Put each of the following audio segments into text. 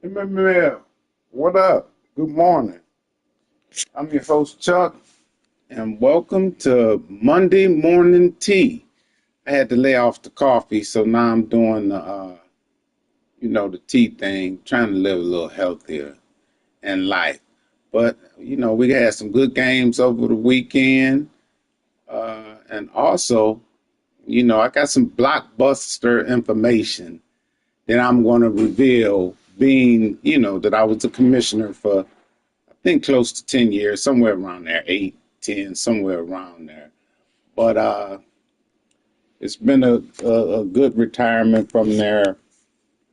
Mml, what up? Good morning. I'm your host, Chuck, and welcome to Monday Morning Tea. I had to lay off the coffee, so now I'm doing the tea thing, trying to live a little healthier in life. But, we had some good games over the weekend. And also, I got some blockbuster information that I'm going to reveal, being, that I was a commissioner for, I think, close to 10 years, somewhere around there, 8, 10, somewhere around there. But it's been a good retirement from there.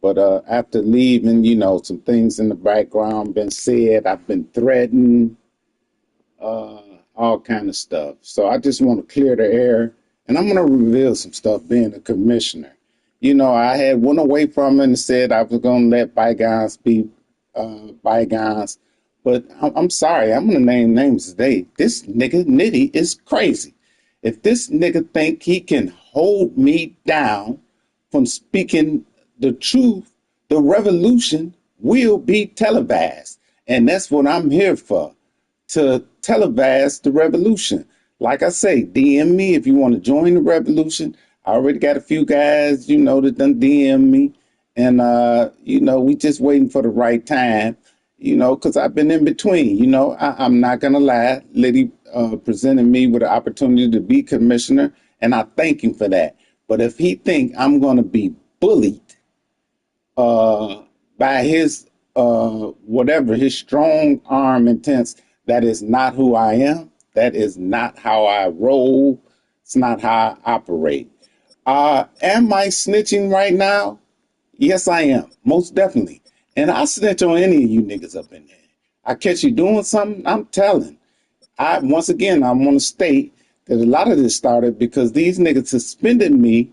But after leaving, some things in the background been said. I've been threatened, all kind of stuff. So I just want to clear the air, and I'm going to reveal some stuff being a commissioner. I had went away from it and said I was going to let bygones be bygones. But I'm sorry, I'm going to name names today. This nigga Nitty is crazy. If this nigga think he can hold me down from speaking the truth, the revolution will be televised. And that's what I'm here for, to televise the revolution. Like I say, DM me if you want to join the revolution. I already got a few guys, that done DM me. And, we just waiting for the right time, because I've been in between. I'm not going to lie. Liddy presented me with an opportunity to be commissioner, and I thank him for that. But if he think I'm going to be bullied by his whatever, his strong arm intense, that is not who I am. That is not how I roll. It's not how I operate. Am I snitching right now? Yes, I am. Most definitely. And I snitch on any of you niggas up in there. I catch you doing something, I'm telling. Once again, I want to state that a lot of this started because these niggas suspended me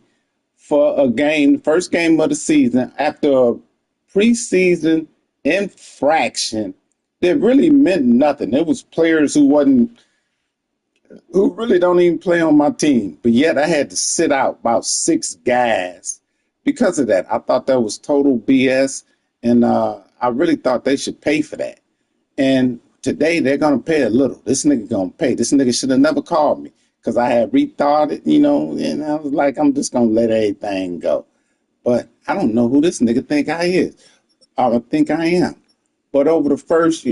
for a game, the first game of the season, after a preseason infraction that really meant nothing. It was players who really don't even play on my team. But yet I had to sit out about 6 guys because of that. I thought that was total BS, and I really thought they should pay for that. And today they're going to pay a little. This nigga going to pay. This nigga should have never called me because I had rethought it, and I was like, I'm just going to let everything go. But I don't know who this nigga think I is. I think I am. But over the first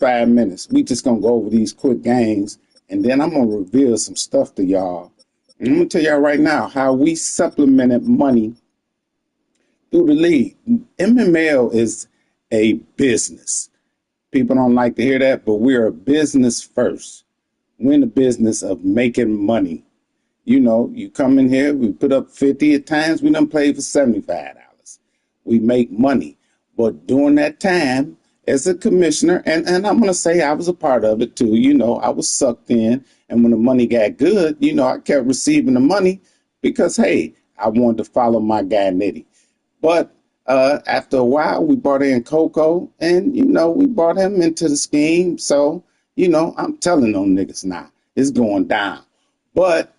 5 minutes, we just going to go over these quick games, and then I'm going to reveal some stuff to y'all. And I'm going to tell y'all right now how we supplemented money through the league. MML is a business. People don't like to hear that, but we're a business first. We're in the business of making money. You come in here, we put up 50 at times, we done played for $75. We make money. But during that time, as a commissioner, and I'm going to say I was a part of it too, I was sucked in. And when the money got good, I kept receiving the money because, hey, I wanted to follow my guy Nitty. But after a while, we brought in Coco, and, we brought him into the scheme. So, I'm telling them niggas now, it's going down. But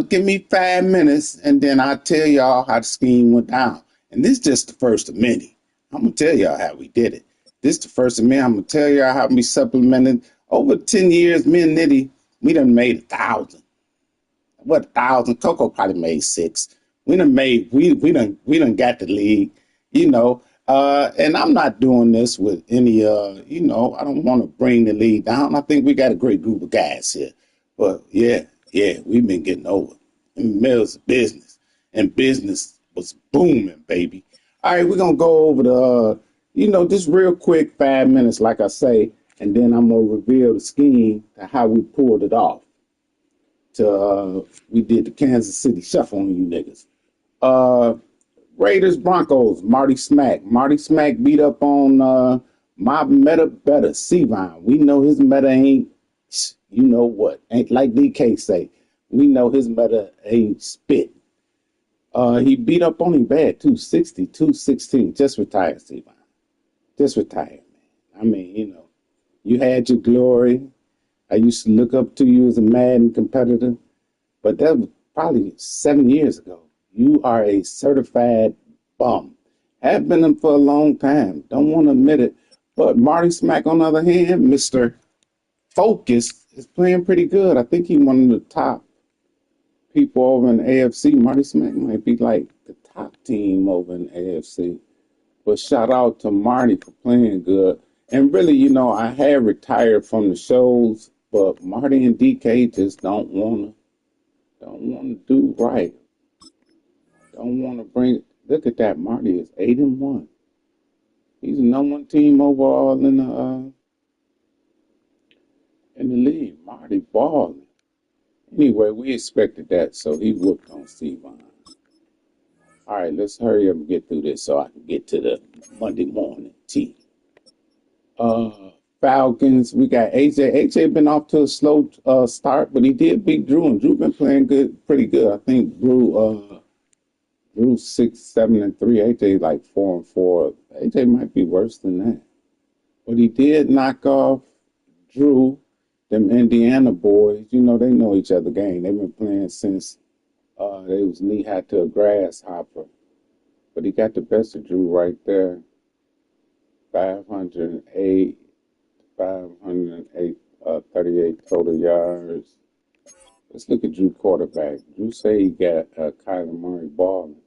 give me 5 minutes, and then I'll tell y'all how the scheme went down. And this is just the first of many. I'm gonna tell y'all how we did it. This the first of me. I'm gonna tell y'all how we supplemented. Over 10 years, me and Nitty, we done made 1,000. What 1,000? Coco probably made 6. We done got the league, you know. And I'm not doing this with any I don't want to bring the league down. I think we got a great group of guys here. But yeah, we've been getting over. And Mill's business. And business was booming, baby. All right, we're gonna go over the just real quick 5 minutes, like I say, and then I'm gonna reveal the scheme to how we pulled it off. We did the Kansas City Shuffle on you niggas. Uh, Raiders Broncos, Marty Smack. Marty Smack beat up on my meta better, Sevine. We know his meta ain't, you know what, ain't like DK say. We know his meta ain't spit. He beat up on him bad too, 60, 216. Just retired, Sevine. Just retired, man. I mean, you had your glory. I used to look up to you as a Madden competitor, but that was probably 7 years ago. You are a certified bum. Have been them for a long time. Don't want to admit it. But Marty Smack, on the other hand, Mr. Focus, is playing pretty good. I think he's one of the top people over in the AFC. Marty Smack might be like the top team over in the AFC. But shout out to Marty for playing good. And really, I had retired from the shows, but Marty and DK just don't wanna do right. Don't wanna bring. Look at that, Marty is 8-1. He's the #1 team overall in the league. Marty balling. Anyway, we expected that, so he whooped on Stevon. All right, let's hurry up and get through this so I can get to the Monday morning tea. Falcons, we got AJ. AJ been off to a slow start, but he did beat Drew, and Drew been playing pretty good. I think Drew 6, 7, and 3. AJ like 4 and 4. AJ might be worse than that, but he did knock off Drew. Them Indiana boys, they know each other game. They've been playing since they was knee high to a grasshopper. But he got the best of Drew right there. 508, 508, 38 total yards. Let's look at Drew quarterback. Drew say he got Kyler Murray balling.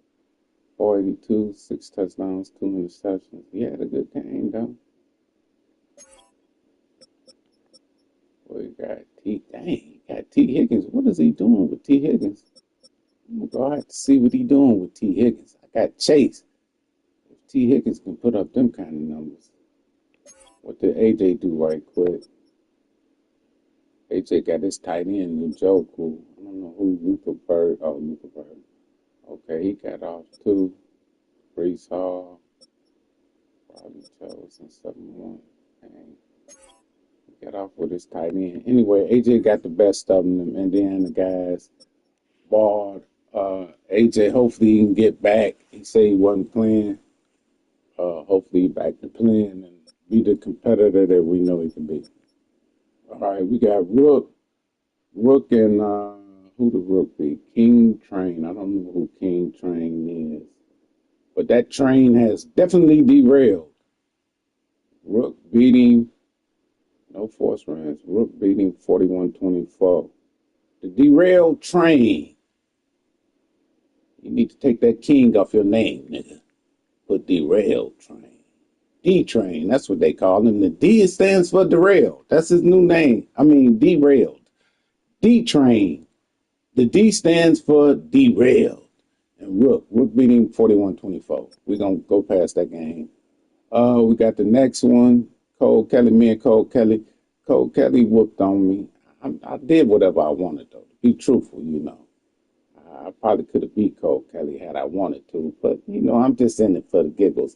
482, 6 touchdowns, 2 interceptions. He had a good game, though. Well, he got T Higgins. What is he doing with T Higgins? I'm gonna go out to see what he doing with T Higgins. I got Chase. If T Higgins can put up them kind of numbers. What did AJ do right quick? AJ got his tight end, Njoku. I don't know who Luther Bird. Oh, Luther Bird. Okay, he got off too. Brees Hall. Probably chosen 7-1. Got off with his tight end. Anyway, AJ got the best of them Indiana guys. Balled. AJ, hopefully he can get back. He said he wasn't playing. Hopefully he back to playing and be the competitor that we know he can be. All right, we got Rook and who the Rook be? King Train. I don't know who King Train is. But that train has definitely derailed. Rook beating no force runs. Rook beating 41-24. The derailed train. You need to take that king off your name, nigga. Put derailed train. D-Train, that's what they call him. The D stands for derailed. That's his new name. I mean, derailed. D-Train. The D stands for derailed. And Rook beating 41-24. We're going to go past that game. We got the next one. Me and Cole Kelly. Cole Kelly whooped on me. I did whatever I wanted, though. To be truthful, I probably could have beat Cole Kelly had I wanted to, but, I'm just in it for the giggles.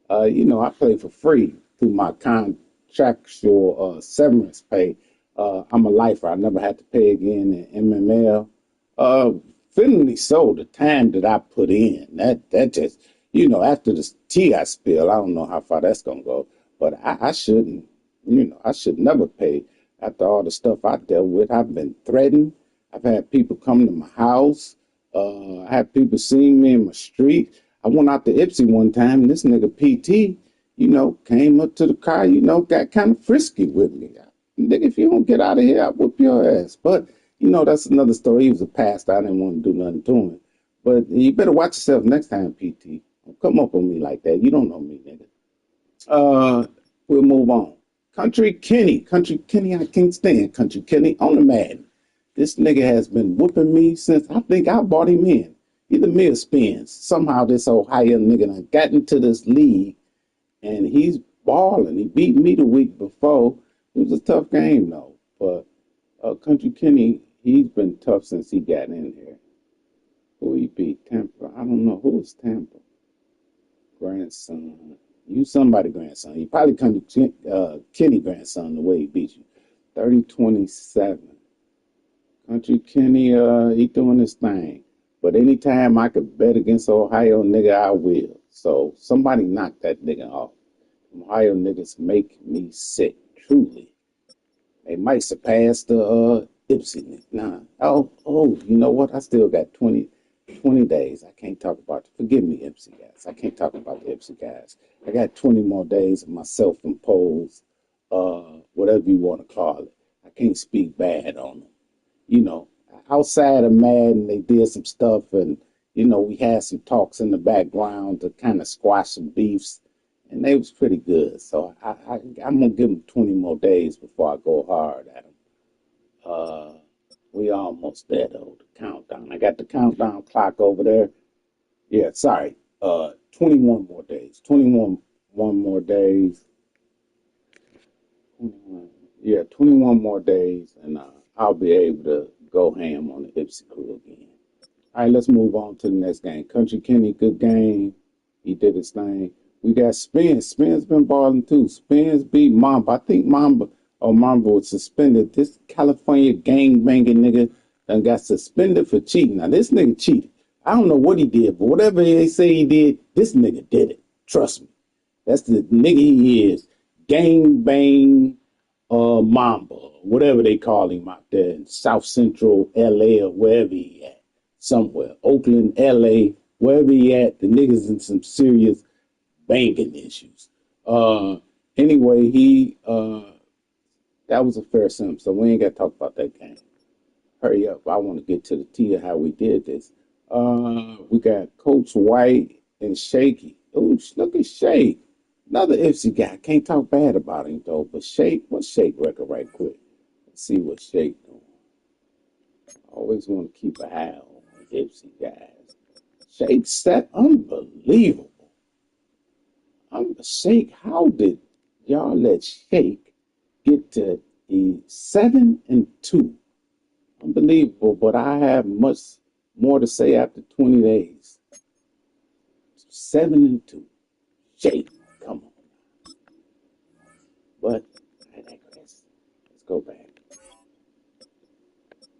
I play for free through my contractual severance pay. I'm a lifer. I never had to pay again in MML. Finally so, the time that I put in, that just, after the tea I spill, I don't know how far that's going to go. But I shouldn't, I should never pay after all the stuff I dealt with. I've been threatened. I've had people come to my house. I had people seeing me in my street. I went out to Ipsy one time, and this nigga PT, came up to the car, got kind of frisky with me. Nigga, if you don't get out of here, I'll whoop your ass. But, that's another story. He was a pastor. I didn't want to do nothing to him. But you better watch yourself next time, PT. Don't come up on me like that. You don't know me, nigga. We'll move on. Country Kenny, I can't stand Country Kenny on the Madden. This nigga has been whooping me since I think I bought him in. Either me or Spence. Somehow this Ohio nigga done got into this league and he's balling. He beat me the week before. It was a tough game though. But Country Kenny, he's been tough since he got in here. Who he beat? Tampa. I don't know. Who was Tampa? Grandson. You somebody grandson. He probably Country Kenny grandson the way he beat you. 30-27. Country Kenny, he doing his thing. But anytime I could bet against Ohio nigga, I will. So somebody knock that nigga off. Ohio niggas make me sick, truly. They might surpass the Ipsy. Nah. Oh, you know what? I still got 20 days. I can't talk about it. Forgive me, Ipsy guys. I can't talk about the Ipsy guys. I got 20 more days of my self-imposed, whatever you want to call it. I can't speak bad on them. Outside of Madden, they did some stuff, and we had some talks in the background to kind of squash some beefs, and they was pretty good. So I'm gonna give them 20 more days before I go hard at them. We almost there though. The countdown. I got the countdown clock over there. Yeah, sorry. 21 more days. 21 more days. 21 more days, and I'll be able to go ham on the Ipsy crew again. All right, let's move on to the next game. Country Kenny, good game. He did his thing. We got Spence. Spence been balling too. Spence beat Mamba. I think Mamba was suspended. This California gang banging nigga done got suspended for cheating. Now this nigga cheated. I don't know what he did, but whatever they say he did, this nigga did it. Trust me. That's the nigga he is. Gang bang Mamba, whatever they call him out there in South Central LA or wherever he at. Somewhere. Oakland, LA, wherever he at, the niggas in some serious banking issues. Anyway, that was a fair sim, so we ain't got to talk about that game. Hurry up. I want to get to the tea of how we did this. We got Coach White and Shaky. Oh, look at Shake. Another Ipsy guy. Can't talk bad about him, though. But Shake, what's Shake record right quick? Let's see what Shake doing. Always want to keep an eye on Ipsy guys. Shake set unbelievable. Shake, how did y'all let Shake get to the 7-2? Unbelievable, but I have much more to say after 20 days. 7-2. Shake, come on. But I digress. Let's go back.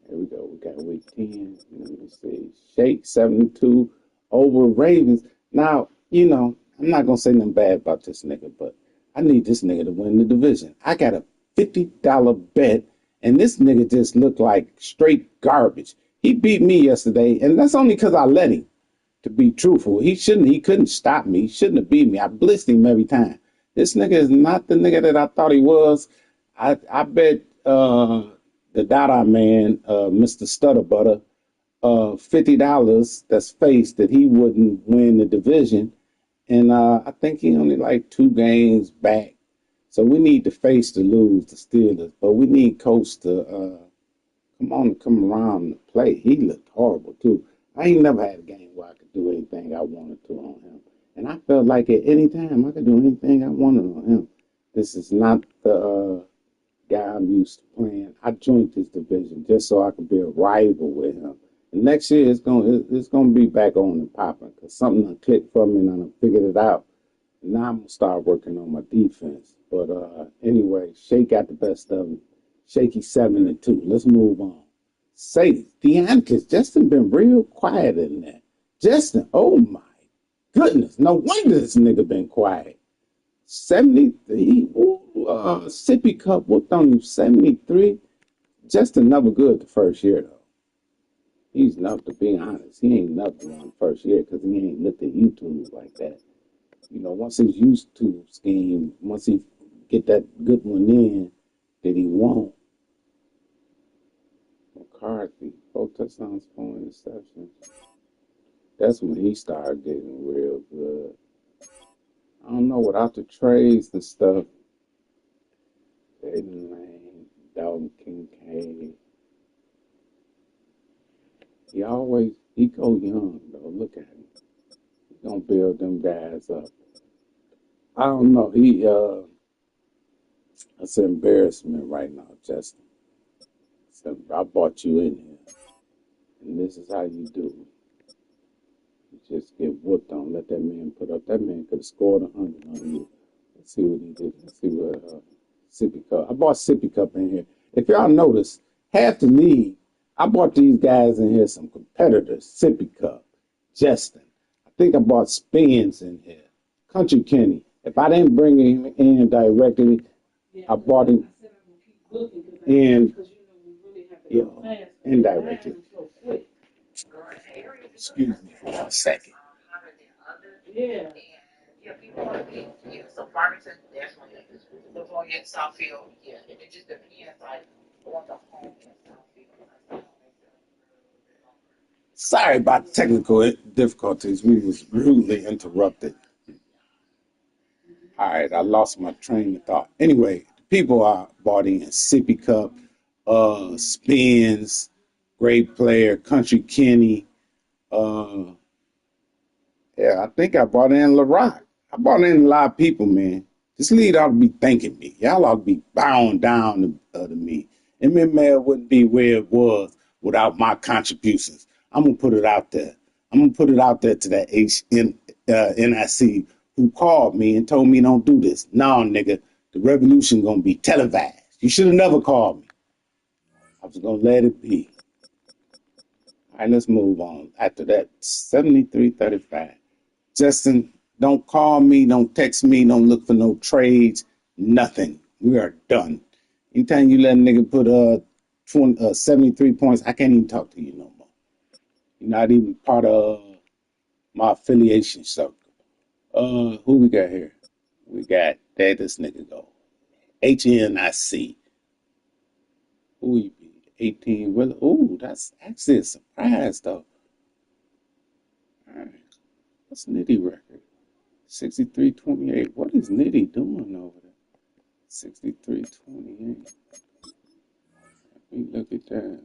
Here we go. We got week 10. Let me see. Shake 7-2 over Ravens. Now, I'm not going to say nothing bad about this nigga, but I need this nigga to win the division. I got a $50 bet, and this nigga just looked like straight garbage. He beat me yesterday, and that's only because I let him, to be truthful. He couldn't stop me. He shouldn't have beat me. I blitzed him every time. This nigga is not the nigga that I thought he was. I bet the Dada man, Mr. Stutterbutter, $50 that's faced that he wouldn't win the division. And I think he only like 2 games back. So we need the face to lose the Steelers. But we need Coach to come around and play. He looked horrible, too. I ain't never had a game where I could do anything I wanted to on him. And I felt like at any time I could do anything I wanted on him. This is not the guy I'm used to playing. I joined this division just so I could be a rival with him. And next year it's gonna be back on and popping because something done clicked for me and I done figured it out. And now I'm gonna start working on my defense. But anyway, Shake got the best of him. Shaky 7-2. Let's move on. Say Deontay Justin been real quiet in that. Justin, oh my goodness. No wonder this nigga been quiet. 73. Sippy Cup whooped on him 73. Justin never good the first year though. He's enough to be honest. He ain't nothing on first year because he ain't looked at YouTube like that. You know, once his YouTube scheme, once he get that good one in that he won't. McCarthy, 4 touchdowns, 4 interceptions. That's when he started getting real good. I don't know, without the trades and stuff, Jaden Lane, Dalton Kincaid, he go young though. Look at him. He gonna build them guys up. I don't know. It's an embarrassment right now, Justin. So I brought you in here, and this is how you do. You just get whooped on. Let that man put up. That man could have scored 100 on you. Let's see what he did. Let's see what Sippy Cup. I bought Sippy Cup in here. If y'all notice, half the league, I bought these guys in here, some competitors. Sippy Cup, Justin. I think I bought Spins in here. Country Kenny. If I didn't bring him in directly, I bought him in, indirectly. Excuse me for 1 second. Yeah. Yeah, people want to be, yeah, so Farmington, definitely. The one in Southfield, yeah, and it just depends, like, on the home in Southfield. Sorry about the technical difficulties. We was rudely interrupted. All right, I lost my train of thought. Anyway, people are bought in Sippy Cup, Spins, great player, Country Kenny, uh, yeah, I think I brought in LaRock. I brought in a lot of people, man. This league ought to be thanking me. Y'all ought to be bowing down to me. Mml wouldn't be where it was without my contributions. I'm gonna put it out there. I'm gonna put it out there to that NIC who called me and told me don't do this. No, nigga, the revolution gonna be televised. You should have never called me. I was gonna let it be. All right, let's move on. After that, 73-35. Justin, don't call me, don't text me, don't look for no trades, nothing. We are done. Anytime you let a nigga put 73 points, I can't even talk to you no more. You're not even part of my affiliation circle. Who we got here? We got, there this nigga go. HNIC. Who you be? 18 Will. Ooh, that's actually a surprise though. All right. What's Nitty record? 63-28. What is Nitty doing over there? 63-28. Let me look at that.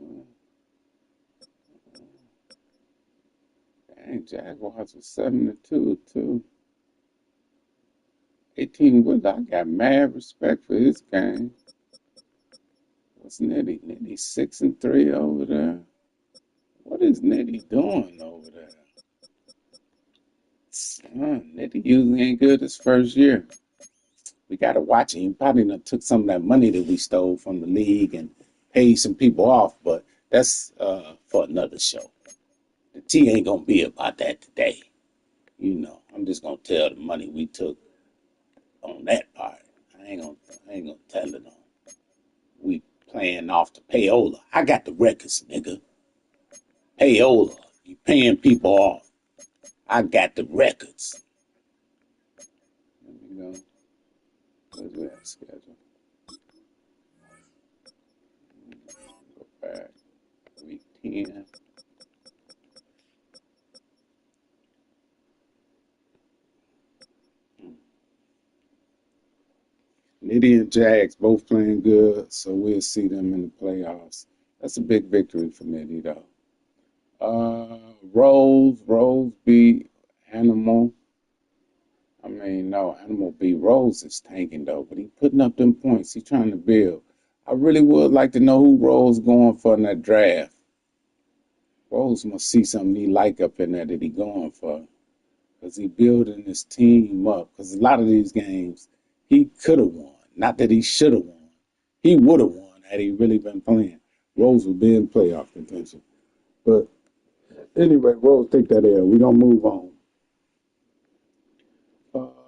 Dang, Jaguars was 7-2 too. 18 Wood, I got mad respect for his game. What's Nitty? Nitty 6-3 over there. What is Nitty doing over there? Nitty usually ain't good his first year. We gotta watch him. He probably done took some of that money that we stole from the league and paid some people off, but that's for another show. The tea ain't gonna be about that today. You know, I'm just gonna tell the money we took on that part. I ain't gonna tell it on. We playing off the payola. I got the records, nigga. Payola. You paying people off. I got the records. There we go. Where's that schedule? Go back. Week 10. Nitty and Jags both playing good, so we'll see them in the playoffs. That's a big victory for Nitty, though. Rose beat Animal. I mean, no, Animal beat Rose is tanking, though, but he putting up them points. He trying to build. I really would like to know who Rose going for in that draft. Rose must see something he like up in there that he going for. Because he building his team up. Because a lot of these games, he could have won. Not that he should have won. He would have won had he really been playing. Rose would be in playoff contention. But anyway, Rose, take that L. We gonna move on.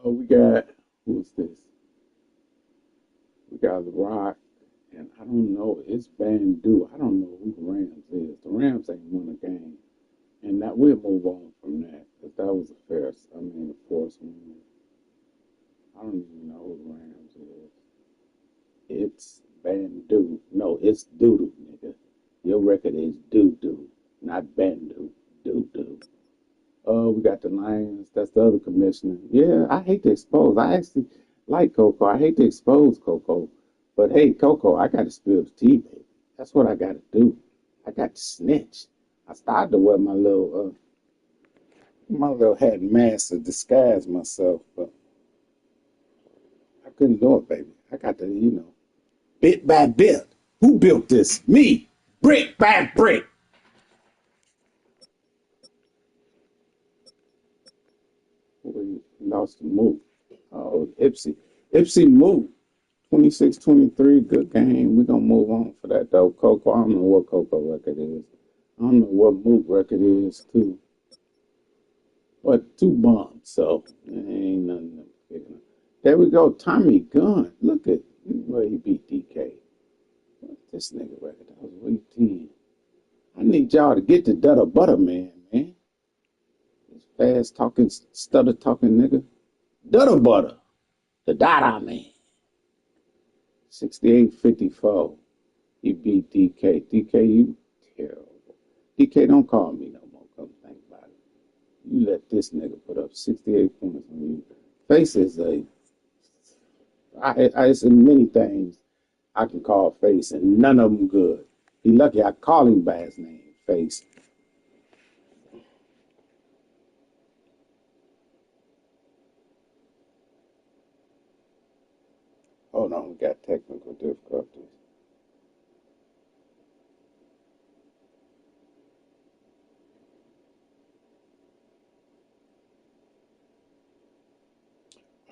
We got, who's this? We got The Rock, and I don't know. It's Bandu. I don't know who the Rams is. The Rams ain't won a game. And that we'll move on from that. Because that was a fair, I mean, a forced win. I don't even know who the Rams is. It's Bandu. No, it's Doodoo, nigga. Your record is Doo-Doo, not Bandu. Doo-Doo. We got the Lions. That's the other commissioner. Yeah, I hate to expose. I actually like Coco. I hate to expose Coco. But hey, Coco, I got to spill the tea, baby. That's what I got to do. I got to snitch. I started to wear my little hat and mask to disguise myself, but I couldn't do it, baby. I got to, bit by bit. Who built this? Me. Brick by brick. We lost the move. Oh, Ipsy. Ipsy moved. 26-23, good game. We're going to move on for that, though. Coco, I don't know what Coco record is. I don't know what Mook record is, too. But two bombs, so ain't nothing. There we go. Tommy Gunn. Look at where he beat DK. What this nigga record? That was week 10. I need y'all to get the Dutter Butter man. This fast talking, stutter talking nigga. Dutter Butter. The Dada man. 68-54. He beat DK. DK, you terrible. DK, don't call me no more. Come think about it. You let this nigga put up 68 points on you. Face is it's many things I can call Face, and none of them good. He lucky I call him by his name, Face. Hold on, we got technical difficulties.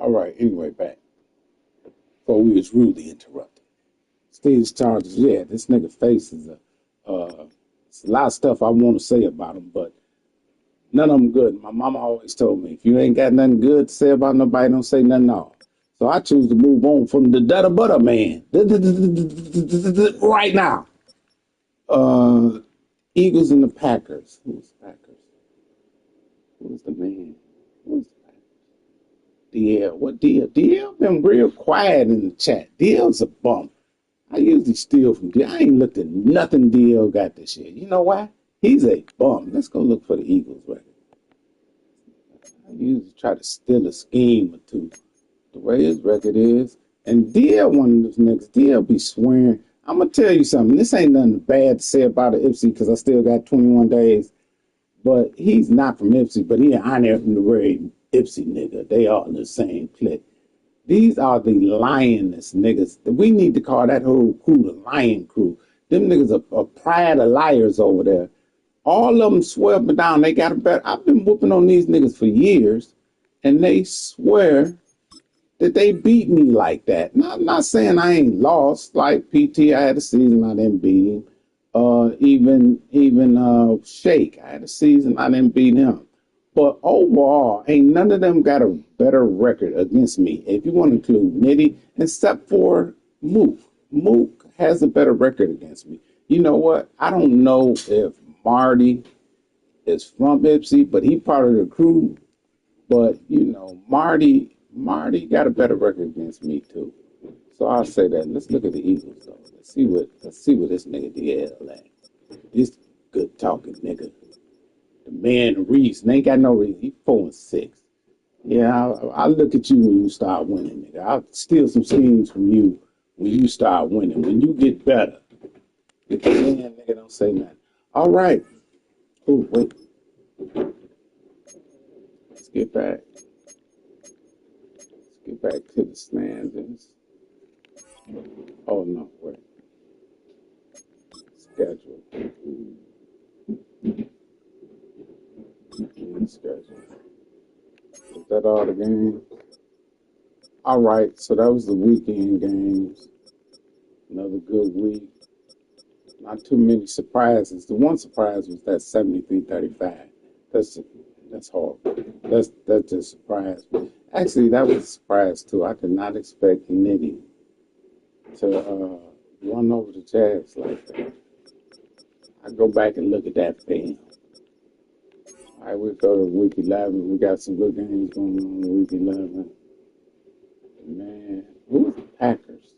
All right, anyway, back. Before we was rudely interrupted. Steve's charges, yeah, this nigga Face is it's a lot of stuff I want to say about him, but none of them good. My mama always told me, if you ain't got nothing good to say about nobody, don't say nothing at all. So I choose to move on from the Dutter Butter man right now. Eagles and the Packers. Who's the Packers? Who's the man? Who's the Packers? DL. What DL? DL been real quiet in the chat. DL's a bum. I usually steal from DL. I ain't looked at nothing DL got this year. You know why? He's a bum. Let's go look for the Eagles record. I usually try to steal a scheme or two. The way his record is. And DL, one of those niggas, DL be swearing. I'm going to tell you something. This ain't nothing bad to say about it, Ipsy, because I still got 21 days. But he's not from Ipsy, but he an honorary Ipsy nigga. They all in the same clique. These are the lioness niggas. We need to call that whole crew the lion crew. Them niggas are a pride of liars over there. All of them swear up and down they got a better. I've been whooping on these niggas for years, and they swear that they beat me like that. Not saying I ain't lost. Like PT, I had a season I didn't beat him. Even Shake, I had a season I didn't beat him. But overall, ain't none of them got a better record against me. If you want to include Nitty, except for Mook. Mook has a better record against me. You know what? I don't know if Marty is from Ipsy, but he part of the crew. But Marty got a better record against me too. So I'll say that. Let's look at the Eagles though. Let's see what this nigga DL at. This good talking nigga. The man, the reason. Ain't got no reason. He 4-6. Yeah, I'll look at you when you start winning, nigga. I'll steal some schemes from you when you start winning. When you get better. Man, nigga, don't say nothing. All right. Oh, wait. Let's get back. Let's get back to the standings. Oh, no, wait. Schedule. Schedule. Is that all the games? All right, so that was the weekend games. Another good week. Not too many surprises. The one surprise was that 73-35. That's horrible. That just surprised me. Actually, that was a surprise too. I did not expect Nitty to run over the Jazz like that. I go back and look at that film. All right, we go to week 11. We got some good games going on in week 11. Man, who's the Packers?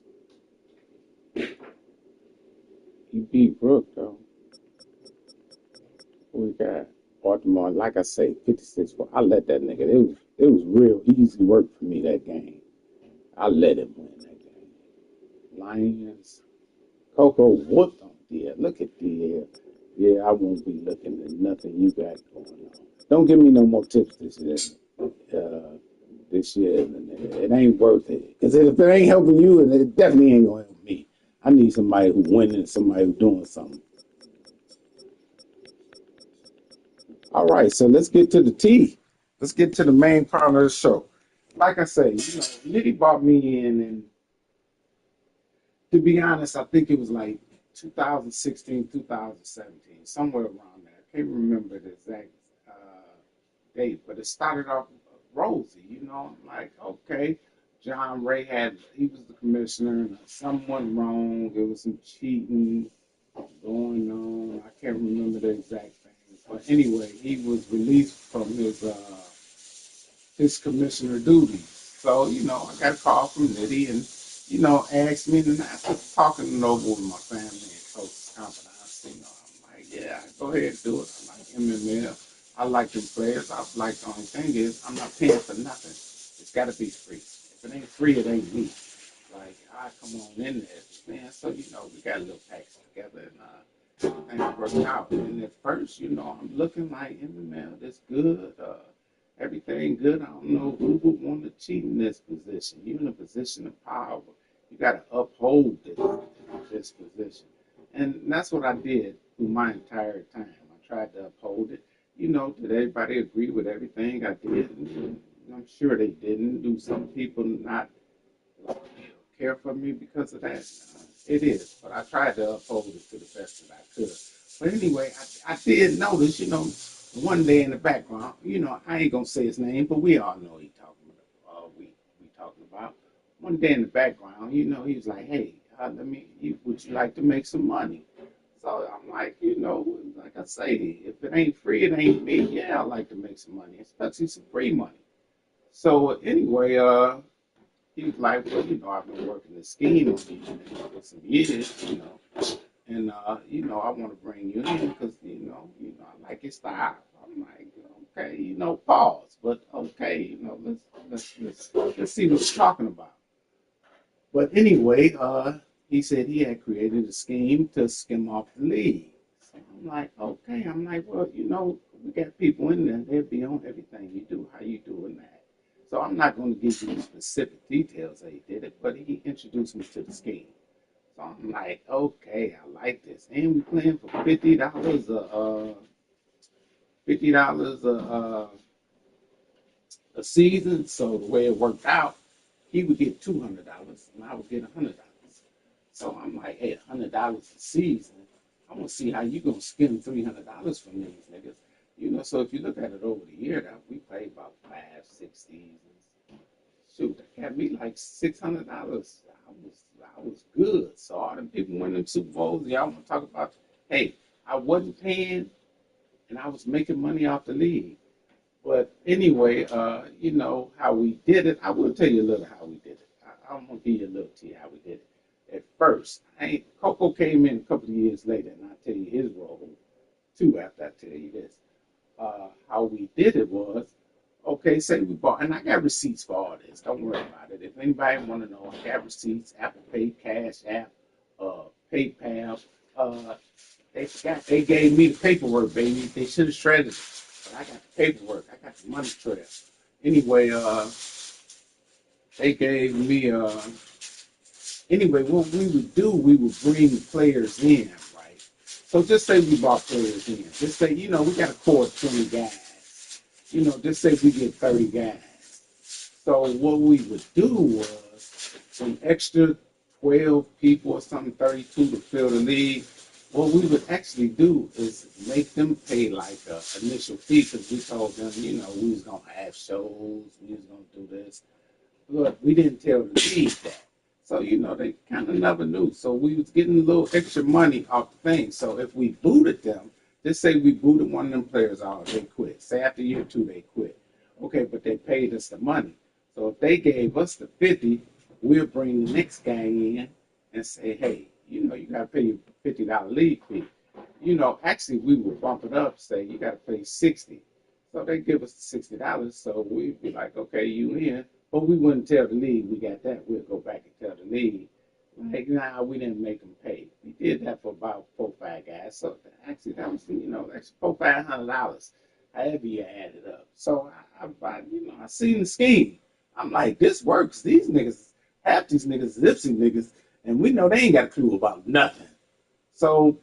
He beat Brook, though. We got Baltimore, like I say, 56. I let that nigga. It was real easy work for me that game. I let him win that game. Lions, Coco whooped on DL. Look at DL. Yeah, I won't be looking at nothing you got going on. Don't give me no more tips this year. This year, it ain't worth it. Because if it ain't helping you, it definitely ain't gonna help me. I need somebody who's winning, somebody who's doing something. All right, so let's get to the tea. Let's get to the main part of the show. Like I say, Nitty brought me in, and to be honest, I think it was like 2016, 2017, somewhere around there. I can't remember the exact date, but it started off rosy. I'm like, okay, John Ray he was the commissioner, and something went wrong. There was some cheating going on. I can't remember the exact thing. But anyway, he was released from his commissioner duties. So, I got a call from Nitty and, asked me, and I was talking it over with my family and close confidants. I'm like, yeah, go ahead and do it. I like MML. I like the players. I like the only thing is I'm not paying for nothing. It's got to be free. If it ain't free, it ain't me. Like, I come on in there, man. So, we got a little package together and everything worked out. And at first, I'm looking like MML, that's good. Everything good. I don't know who would want to cheat in this position. You're in a position of power. You got to uphold this position. And that's what I did through my entire time. I tried to uphold it. Did everybody agree with everything I did? And I'm sure they didn't. Do some people not care for me because of that? It is. But I tried to uphold it to the best that I could. But anyway, I did notice, one day in the background, I ain't gonna say his name, but we all know we talking about. One day in the background, he was like, "Hey, would you like to make some money?" So I'm like, like I say, if it ain't free, it ain't me. Yeah, I like to make some money, especially some free money. So anyway, he was like, well, I've been working this scheme on you for some years, and I want to bring you in because I like your style. I'm like, okay, pause, but okay, let's see what we're talking about. But anyway, he said he had created a scheme to skim off the league. So I'm like, okay. I'm like, well, we got people in there. They'll be on everything you do. How you doing that? So I'm not going to give you the specific details how he did it, but he introduced me to the scheme. So I'm like, okay, I like this. And we playing for $50 a season. So the way it worked out, he would get $200 and I would get $100. So I'm like, hey, $100 a season. I want to see how you gonna skim $300 from these niggas. So if you look at it over the year, that we played about 5, 6 seasons. Shoot, that got me like $600. I was good. So all them people winning Super Bowls, y'all want to talk about? Hey, I wasn't paying, and I was making money off the league. But anyway, how we did it. I will tell you a little how we did it. I'm gonna give you a little tea how we did it. At first, Coco came in a couple of years later, and I'll tell you his role too after I tell you this. How we did it was, okay, say we bought, and I got receipts for all this. Don't worry about it. If anybody want to know, I got receipts, Apple Pay, Cash App, PayPal. They gave me the paperwork, baby. They should have shredded it. But I got the paperwork. I got the money trail. Anyway, they gave me anyway, what we would do, we would bring players in, right? So just say we brought players in. Just say, we got a core of 20 guys. Just say we get 30 guys. So what we would do was some extra 12 people or something, 32 to fill the league. What we would actually do is make them pay like an initial fee because we told them, we was going to have shows, we was going to do this. But we didn't tell the league that. So, they kind of never knew. So we was getting a little extra money off the thing. So if we booted them, just say we booted one of them players out, they quit. Say after year two, they quit. Okay, but they paid us the money. So if they gave us the 50, we'll bring the next gang in and say, hey, you got to pay your $50 league fee. Actually, we would bump it up, say you got to pay 60. So they give us the $60. So we'd be like, okay, you in. But we wouldn't tell the league we got that. We'll go back and tell the league, like, nah, we didn't make them pay. We did that for about 4, 5 guys. So actually, that was, that's $400, $500, however you add it up. So I seen the scheme. I'm like, this works. These niggas, half these niggas, Zipsy niggas, and we know they ain't got a clue about nothing. So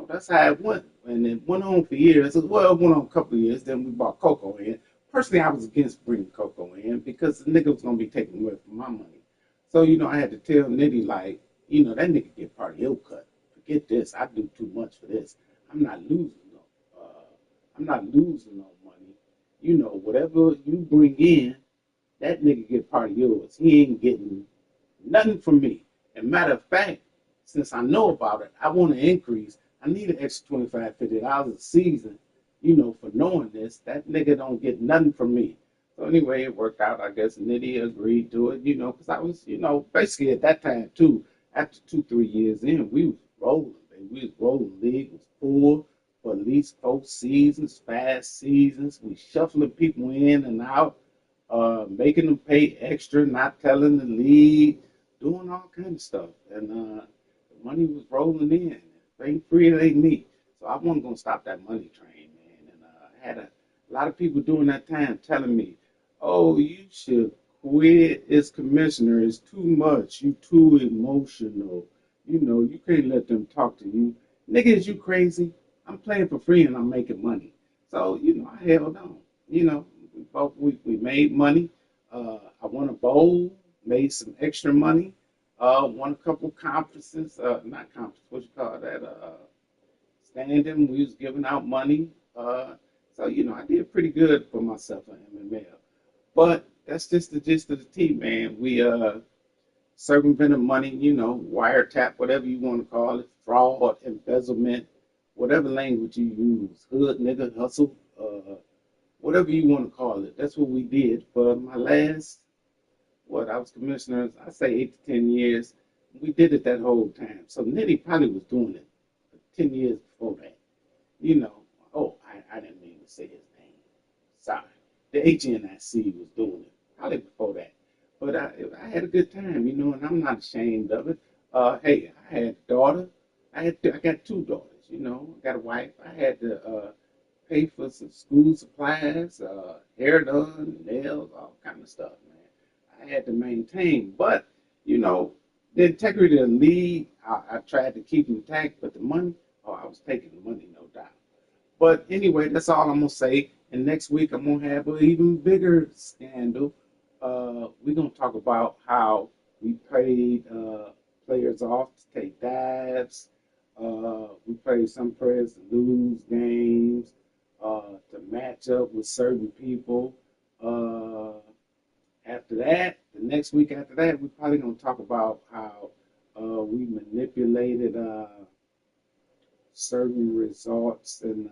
that's how it went. And it went on for years. Well, it went on a couple of years. Then we bought Coco in. Personally, I was against bringing Coco in because the nigga was going to be taking away from my money. So, I had to tell Nitty, like, that nigga get part of your cut. Forget this. I do too much for this. I'm not losing no. I'm not losing no money. Whatever you bring in, that nigga get part of yours. He ain't getting nothing from me. And matter of fact, since I know about it, I want to increase. I need an extra $25, $50 a season, for knowing this. That nigga don't get nothing from me. So anyway, it worked out. I guess Nitty agreed to it, because I was, basically at that time too, after 2, 3 years in, we was rolling, baby. We was rolling. League was full for at least 4 seasons, 5 seasons. We shuffling people in and out, making them pay extra, not telling the league, doing all kind of stuff. And the money was rolling in. If it ain't free, it ain't me. So I wasn't gonna stop that money train, man. And I had a lot of people during that time telling me, "Oh, you should quit as commissioner. It's too much. You too emotional. You can't let them talk to you. Nigga, is you crazy? I'm playing for free and I'm making money." So I held on. We made money. I won a bowl, made some extra money. Won a couple conferences, not conference, what you call that? Standing. We was giving out money. So I did pretty good for myself in MML. But that's just the gist of the tea, man. We circumvented money, wiretap, whatever you want to call it, fraud, embezzlement, whatever language you use, hood, nigga, hustle, whatever you want to call it. That's what we did for my last, I was commissioner, I say 8 to 10 years. We did it that whole time. So Nitty probably was doing it 10 years before that. You know, I didn't mean to say his name. Sorry. The HNIC was doing it probably before that. But I had a good time, and I'm not ashamed of it. Hey, I had a daughter. I got 2 daughters, I got a wife. I had to pay for some school supplies, hair done, nails, all kind of stuff, man. I had to maintain, but you know, the integrity of the league, I tried to keep intact, but the money, I was taking the money, no doubt. But anyway, that's all I'm gonna say. And next week I'm gonna have an even bigger scandal. We're gonna talk about how we paid players off to take dives. We paid some players to lose games, to match up with certain people. Uh, After that, the next week after that, we're probably gonna talk about how we manipulated certain results in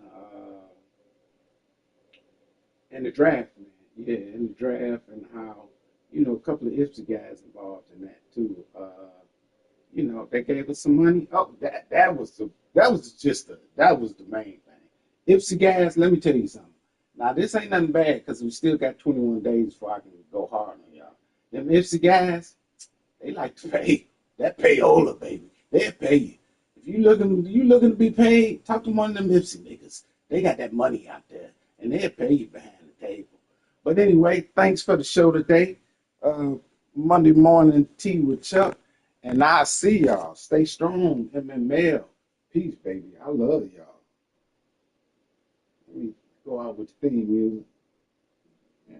the draft, man. Yeah, in the draft, and how a couple of IPSy guys involved in that too. They gave us some money. Oh, that was the main thing. IPSy guys, let me tell you something. Now this ain't nothing bad because we still got 21 days before I can go hard on y'all. Them IPSy guys, they like to pay. That payola, baby. They'll pay you. If you looking to be paid, talk to one of them IPSy niggas. They got that money out there, and they'll pay you behind the table. But anyway, thanks for the show today. Uh, Monday morning tea with Chuck, and I'll see y'all. Stay strong, MML. Peace, baby. I love y'all. Let me go out with the theme music. Yeah.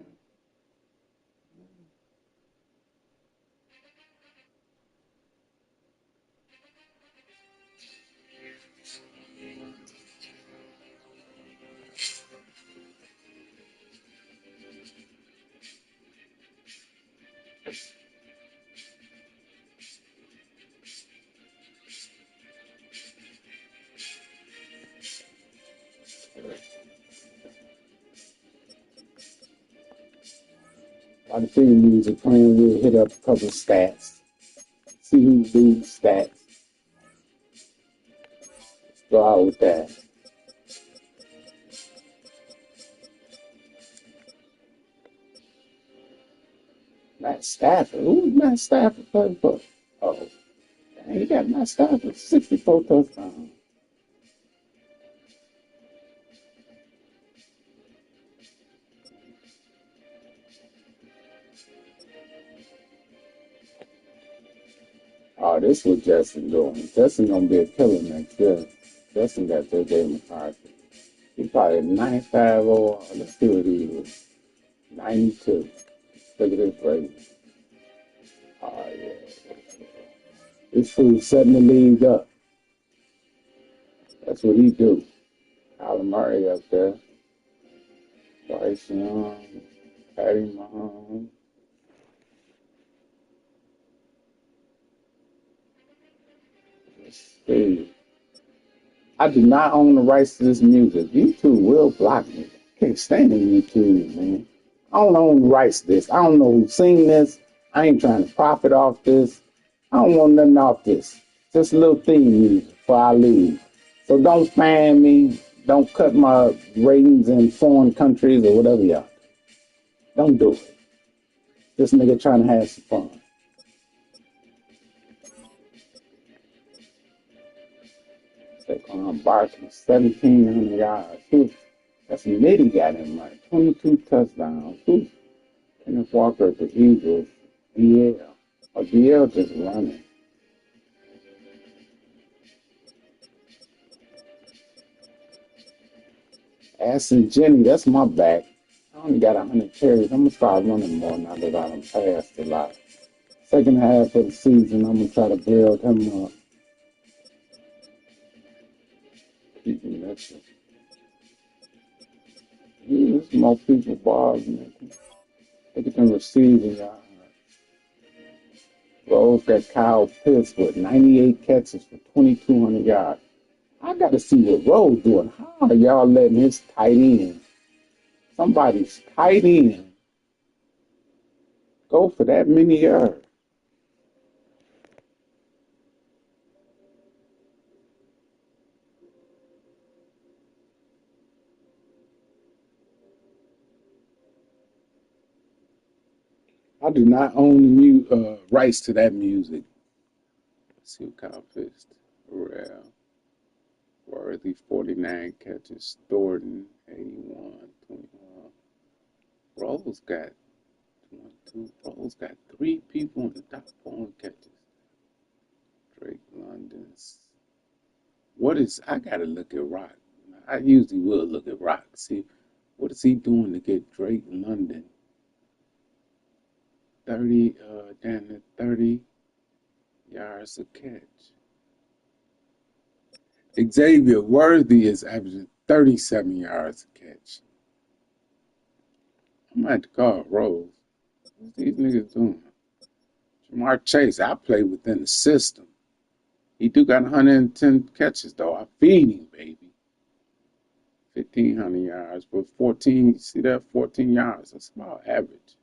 While the theme music playing, we'll hit up a couple stats. See who leads stats. Let's go out with that. Matt Stafford. Who's Matt Stafford playing for? Oh, dang, he got Matt Stafford 64 touchdowns. Oh, this was Justin doing. Justin gonna be a killer next year. Justin got J.J. McCarthy. He probably 95 overall. Let's see what he was. 92. Look at this rating. Oh, yeah. This fool setting the league up. That's what he do. Kyler Murray up there. Bryce Young. Patty Mahomes. Let's see. I do not own the rights to this music. YouTube will block me. I can't stand YouTube, man. I don't own the rights to this. I don't know who sing this. I ain't trying to profit off this. I don't want nothing off this. Just a little theme music before I leave. So don't spam me. Don't cut my ratings in foreign countries or whatever y'all. Don't do it. This nigga trying to have some fun. Saquon Barkley, 1,700 yards. That's Mitty got him right. 22 touchdowns. Kenneth Walker at the Eagles. DL. Oh, DL just running. Aston Jenny, that's my back. I only got 100 carries. I'm going to start running more now that I done passed a lot. Second half of the season, I'm going to try to build him up. Keep him next. There's more people balls, man. Look at them receiving yards. Rose got Kyle Pitts with 98 catches for 2,200 yards. I got to see what Rose doing. How are y'all letting his tight end, somebody's tight end, go for that many yards? I do not own the rights to that music. Let's see what Kyle Pitts. Rare. Worthy 49 catches. Thornton 81. 21. Rose got 1, 2. Rose got 3 people in the top 4 catches. Drake London's. What is, I gotta look at Rock. I usually will look at Rock. See, what is he doing to get Drake London down to 30 yards a catch? Xavier Worthy is averaging 37 yards a catch. I might have to call Rose. What's these niggas doing? Jamar Chase, I play within the system. He do got 110 catches though. I feed him, baby. 1,500 yards, but 14. You see that? 14 yards. That's about average.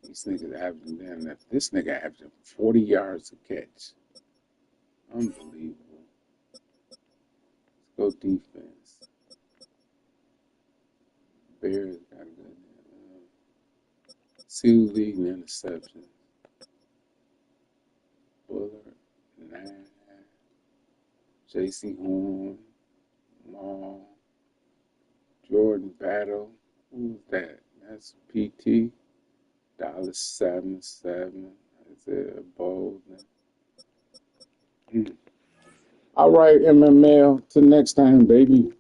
These niggas averaging damn that. This nigga averaging 40 yards a catch. Unbelievable. Let's go defense. Bears got a good. See who's leading interceptions. Bullard, 9. J.C. Horn, Maul, Jordan Battle. Who's that? That's PT. $77. Isaiah Bolden. All right, MML. Till next time, baby.